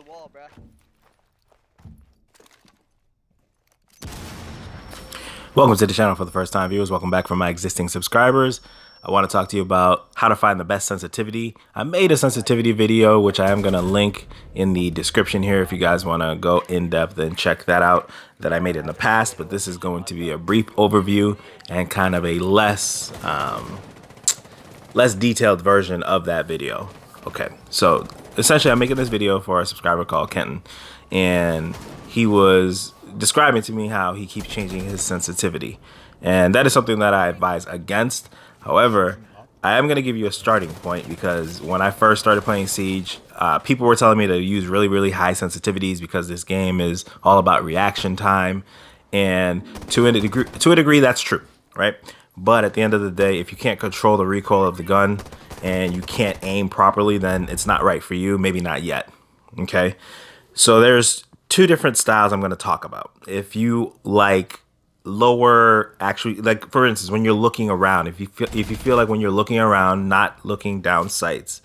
wall, bruh. Welcome to the channel for the first time viewers. Welcome back from my existing subscribers. I want to talk to you about how to find the best sensitivity. I made a sensitivity video, which I am going to link in the description here if you guys want to go in depth and check that out, that I made in the past. But this is going to be a brief overview and kind of a less detailed version of that video. Okay, so essentially I'm making this video for a subscriber called Kenton, and he was describing to me how he keeps changing his sensitivity, and that is something that I advise against. However, I am going to give you a starting point, because when I first started playing Siege, people were telling me to use really high sensitivities because this game is all about reaction time, and to a degree that's true, right? But at the end of the day, if you can't control the recoil of the gun and you can't aim properly, then it's not right for you. Maybe not yet. Okay, so there's two different styles I'm going to talk about. If you like lower, actually, like for instance, when you're looking around, if you feel like when you're looking around, not looking down sights,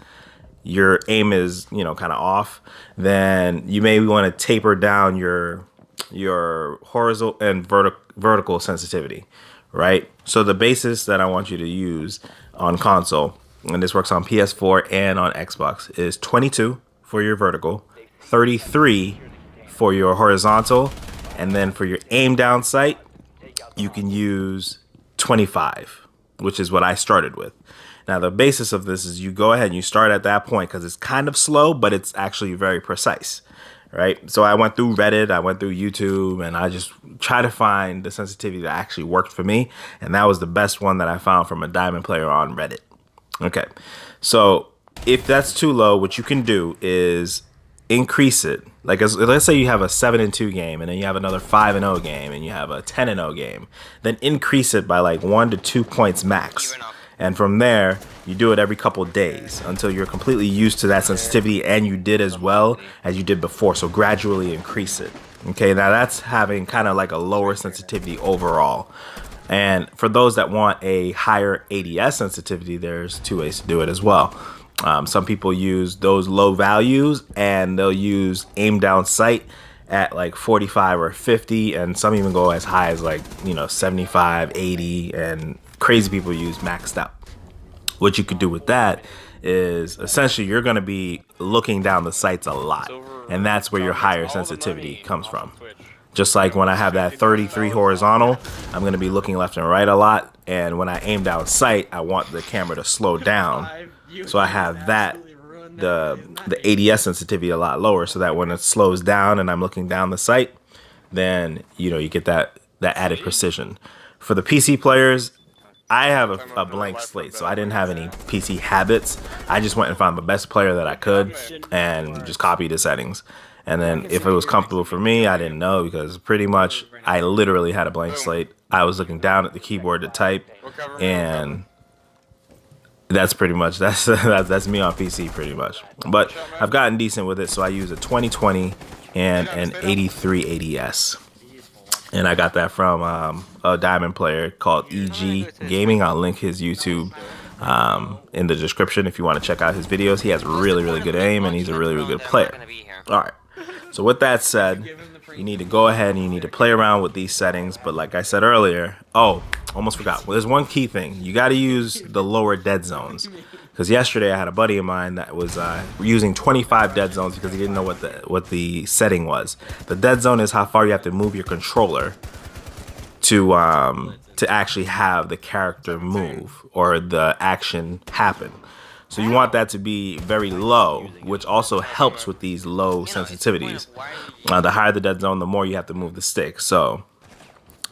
your aim is, kind of off, then you may want to taper down your horizontal and vertical sensitivity, right? So the basis that I want you to use on console, and this works on PS4 and on Xbox, is 22 for your vertical, 33 for your horizontal, and then for your aim down sight, you can use 25, which is what I started with. Now, the basis of this is you go ahead and you start at that point because it's kind of slow, but it's actually very precise, right? So I went through Reddit, I went through YouTube, and I just tried to find the sensitivity that actually worked for me, and that was the best one that I found from a diamond player on Reddit. Okay, so if that's too low, what you can do is increase it. Like, let's say you have a 7-2 game, and then you have another 5-0 game, and you have a 10-0 game. Then increase it by like 1 to 2 points max. And from there, you do it every couple days until you're completely used to that sensitivity and you did as well as you did before. So gradually increase it. Okay, now that's having kind of like a lower sensitivity overall. And for those that want a higher ADS sensitivity, there's two ways to do it as well. Some people use those low values and they'll use aim down sight at like 45 or 50, and some even go as high as like 75, 80, and crazy people use maxed out. What you could do with that is essentially you're going to be looking down the sights a lot, and that's where your higher sensitivity comes from. Just like when I have that 33 horizontal, I'm going to be looking left and right a lot, and when I aim down sight, I want the camera to slow down. So I have the ADS sensitivity a lot lower, so that when it slows down and I'm looking down the sight, then you get that added precision. For the PC players, I have a blank slate, so I didn't have any PC habits. I just went and found the best player that I could and just copied the settings. And then if it was comfortable for me, I didn't know, because pretty much I literally had a blank slate. I was looking down at the keyboard to type, and that's pretty much that's me on PC pretty much. But I've gotten decent with it, so I use a 2020 and an 83 ADS. And I got that from a diamond player called EG Gaming. I'll link his YouTube in the description if you want to check out his videos. He has really good aim, and he's a really good player. All right. So with that said, you need to go ahead and you need to play around with these settings. But like I said earlier, almost forgot. Well, there's one key thing. You got to use the lower dead zones. Because yesterday I had a buddy of mine that was using 25 dead zones because he didn't know what the setting was. The dead zone is how far you have to move your controller to actually have the character move or the action happen. So you want that to be very low, which also helps with these low sensitivities. The higher the dead zone, the more you have to move the stick. So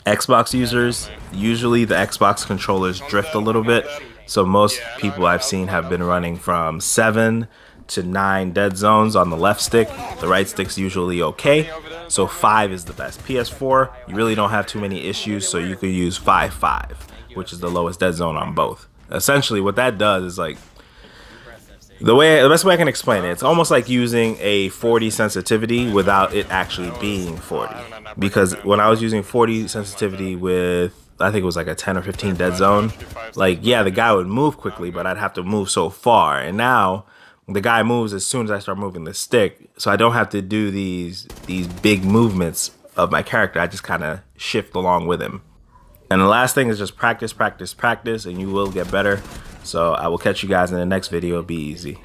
Xbox users, usually the Xbox controllers drift a little bit. So most people I've seen have been running from 7 to 9 dead zones on the left stick. The right stick's usually okay. So 5 is the best. PS4, you really don't have too many issues, so you could use 5.5, which is the lowest dead zone on both. Essentially, what that does is like, the best way I can explain it, it's almost like using a 40 sensitivity without it actually being 40. Because when I was using 40 sensitivity with, I think it was like a 10 or 15 dead zone, like, yeah, the guy would move quickly, but I'd have to move so far. And now the guy moves as soon as I start moving the stick. So I don't have to do these big movements of my character. I just kind of shift along with him. And the last thing is just practice, practice, practice, and you will get better. So I will catch you guys in the next video. Be easy.